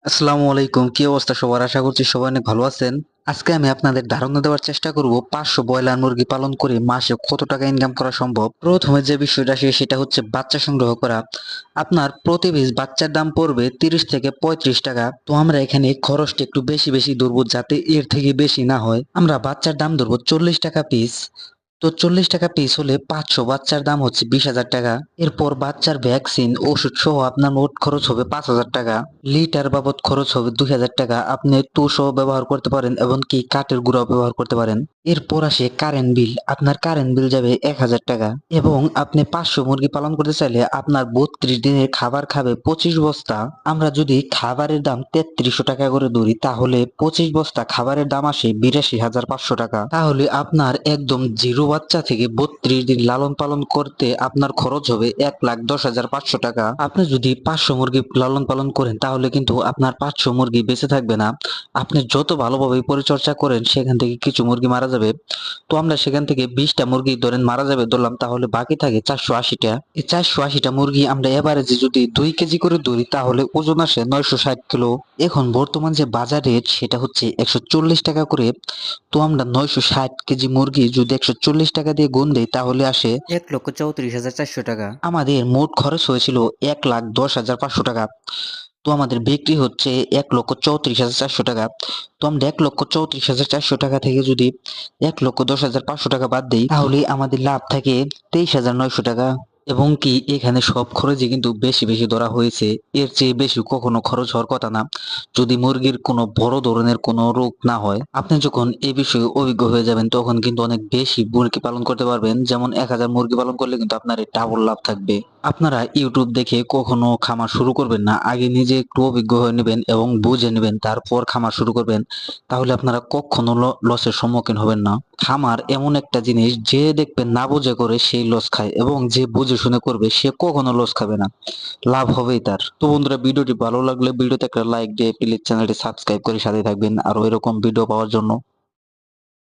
আসসালামু আলাইকুম, কি অবস্থা সবার? আশা করছি সবাই অনেক ভালো আছেন। আজকে আমি আপনাদের ধারণা দেওয়ার চেষ্টা করব 500 ব্রয়লার মুরগি পালন করে মাসে কত টাকা ইনকাম করা সম্ভব। প্রথমে যে বিষয়টা আসে সেটা হচ্ছে বাচ্চা সংগ্রহ করা। আপনার প্রতি পিস বাচ্চার দাম পড়বে 30 থেকে 35 টাকা। তো আমরা এখানে খরচটা একটু বেশি বেশি ধরবো, যাতে এর থেকে বেশি না হয়। আমরা বাচ্চার দাম ধরবো 40 টাকা পিস। তো 40 টাকা পিস হলে 500 বাচ্চার দাম হচ্ছে 20,000 টাকা। এরপর বাচ্চার ভ্যাকসিন ওষুধ সহ আপনার মোট খরচ হবে 5,000 টাকা। লিটার বাবদ খরচ হবে 2,000 টাকা। আপনি তুষও ব্যবহার করতে পারেন, এমনকি কাঠের গুঁড়াও ব্যবহার করতে পারেন। এরপর আসে কারেন্ট বিল। আপনার কারেন্ট বিল যাবে 1,000 টাকা। এবং আপনি 500 মুরগি পালন করতে চাইলে আপনার 32 দিনের খাবার খাবে 25 বস্তা। আমরা যদি খাবারের দাম 3300 টাকা করে ধরি, তাহলে 25 বস্তা খাবারের দাম আসে 82,500 টাকা। তাহলে আপনার একদম জিরো বাচ্চা থেকে 32 দিন লালন পালন করতে আপনার খরচ হবে 1,10,500 টাকা। আপনি যদি 500 মুরগি লালন পালন করেন, তাহলে কিন্তু আপনার 500 মুরগি বেঁচে থাকবে না। আপনি যত ভালোভাবে পরিচর্যা করেন, সেখান থেকে কিছু মুরগি মারা যাবে। তো আমরা সেখান থেকে 20টা মুরগি ধরেন মারা যাবে ধরলাম, তাহলে বাকি থাকে 480টা। এই 480টা মুরগি আমরা এভারেজে যদি 2 কেজি করে ধরি, তাহলে ওজন আসে 960 কিলো। এখন বর্তমান যে বাজার রেট সেটা হচ্ছে 140 টাকা করে। তো আমরা 960 কেজি মুরগি যদি 140 টাকা দিয়ে গুণ দেই, তাহলে আসে 1,34,400 টাকা। আমাদের মোট খরচ হয়েছিল 1,10,500 টাকা। তো আমাদের বিক্রি হচ্ছে 1,34,400 টাকা। তো আমরা 1,34,400 টাকা থেকে যদি 1,10,500 টাকা বাদ দিই, তাহলে আমাদের লাভ থাকে 23,900 টাকা। এবং কি এখানে সব খরচই কিন্তু বেশি বেশি ধরা হয়েছে। এর চেয়ে বেশি কখনো খরচ হওয়ার কথা না, যদি মুরগির কোনো বড় ধরনের কোনো রোগ না হয়। আপনি যখন এই বিষয়ে অভিজ্ঞ হয়ে যাবেন, তখন কিন্তু অনেক বেশি মুরগি পালন করতে পারবেন। যেমন 1,000 মুরগি পালন করলে কিন্তু আপনার ডাবল লাভ থাকবে। আপনারা ইউটিউব দেখে কখনো খামার শুরু করবেন না, আগে নিজে একটু অভিজ্ঞ হয়ে নেবেন এবং বুঝে নেবেন, তারপর খামার শুরু করবেন। তাহলে আপনারা কখনো লসের সম্মুখীন হবেন না। খামার এমন একটা জিনিস, যে দেখবেন না বুঝে করে সেই লস খায়, এবং যে বুঝে শুনে করবে সে কখনো লস খাবে না, লাভ হবেই তার। তো বন্ধুরা, ভিডিওটি ভালো লাগলে ভিডিওতে একটা লাইক দিয়ে প্লিজ চ্যানেলটি সাবস্ক্রাইব করে সাথে থাকবেন আরো এরকম ভিডিও পাওয়ার জন্য।